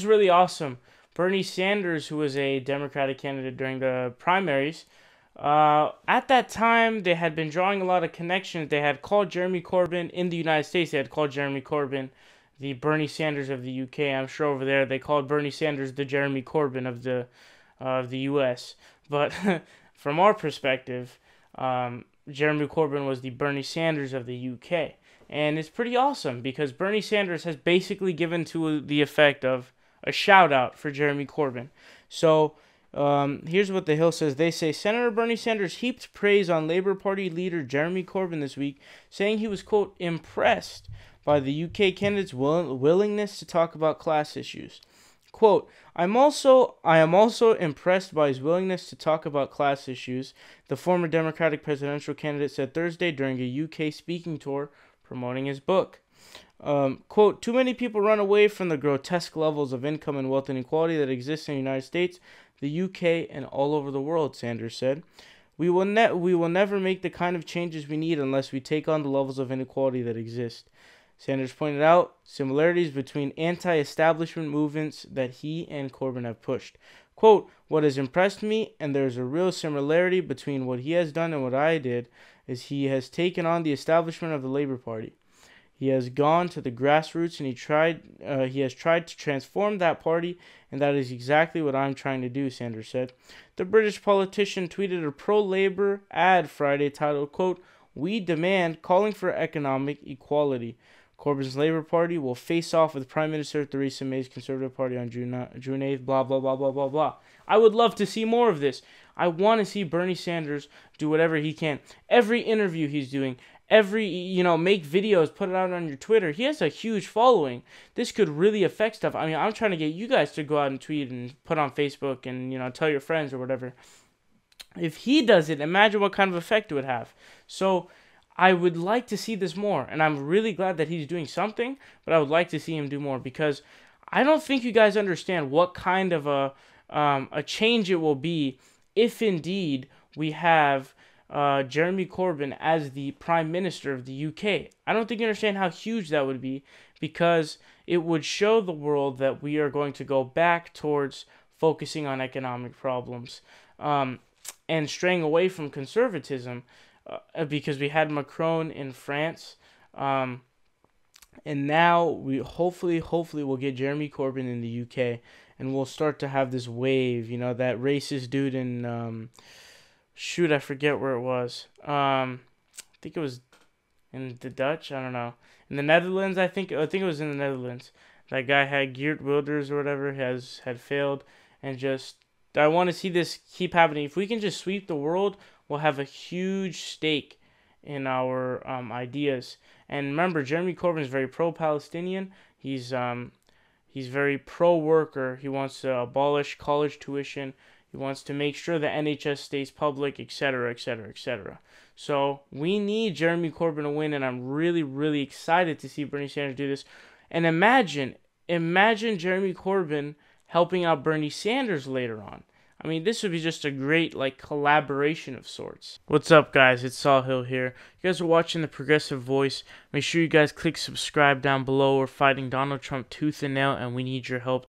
was really awesome. Bernie Sanders, who was a Democratic candidate during the primaries, at that time, they had been drawing a lot of connections. They had called Jeremy Corbyn in the United States. They had called Jeremy Corbyn the Bernie Sanders of the UK. I'm sure over there they called Bernie Sanders the Jeremy Corbyn of the US. But from our perspective, Jeremy Corbyn was the Bernie Sanders of the UK. And it's pretty awesome because Bernie Sanders has basically given to the effect of a shout out for Jeremy Corbyn. So here's what The Hill says. They say Senator Bernie Sanders heaped praise on Labour Party leader Jeremy Corbyn this week, saying he was, quote, impressed by the UK candidate's willingness to talk about class issues. Quote, I am also impressed by his willingness to talk about class issues, the former Democratic presidential candidate said Thursday during a UK speaking tour promoting his book. Quote, too many people run away from the grotesque levels of income and wealth inequality that exist in the United States, the UK, and all over the world, Sanders said. We will never make the kind of changes we need unless we take on the levels of inequality that exist. Sanders pointed out similarities between anti-establishment movements that he and Corbyn have pushed. Quote, what has impressed me, and there is a real similarity between what he has done and what I did, is he has taken on the establishment of the Labour Party. He has gone to the grassroots and he has tried to transform that party, and that is exactly what I'm trying to do, Sanders said. The British politician tweeted a pro-Labour ad Friday titled, quote, we demand, calling for economic equality. Corbyn's Labour Party will face off with Prime Minister Theresa May's Conservative Party on June 8th, blah, blah, blah, blah, blah, blah. I would love to see more of this. I want to see Bernie Sanders do whatever he can. Every interview he's doing, make videos, put it out on your Twitter. He has a huge following. This could really affect stuff. I mean, I'm trying to get you guys to go out and tweet and put on Facebook and, tell your friends or whatever. If he does it, imagine what kind of effect it would have. So I would like to see this more, and I'm really glad that he's doing something, but I would like to see him do more because I don't think you guys understand what kind of a change it will be if indeed we have Jeremy Corbyn as the Prime Minister of the UK. I don't think you understand how huge that would be because it would show the world that we are going to go back towards focusing on economic problems and straying away from conservatism. Because we had Macron in France, and now we hopefully we'll get Jeremy Corbyn in the UK, and we'll start to have this wave. That racist dude in I forget where it was. I think it was in the Dutch. I don't know. In the Netherlands, I think it was in the Netherlands. That guy had Geert Wilders or whatever had failed, and just I want to see this keep happening. If we can just sweep the world, we'll have a huge stake in our ideas. And remember, Jeremy Corbyn is very pro-Palestinian. He's very pro-worker. He wants to abolish college tuition. He wants to make sure the NHS stays public, etc., etc., etc. So we need Jeremy Corbyn to win, and I'm really, really excited to see Bernie Sanders do this. And imagine Jeremy Corbyn helping out Bernie Sanders later on. I mean, this would be just a great, collaboration of sorts. What's up, guys? It's Saul Hill here. You guys are watching The Progressive Voice. Make sure you guys click subscribe down below. We're fighting Donald Trump tooth and nail, and we need your help.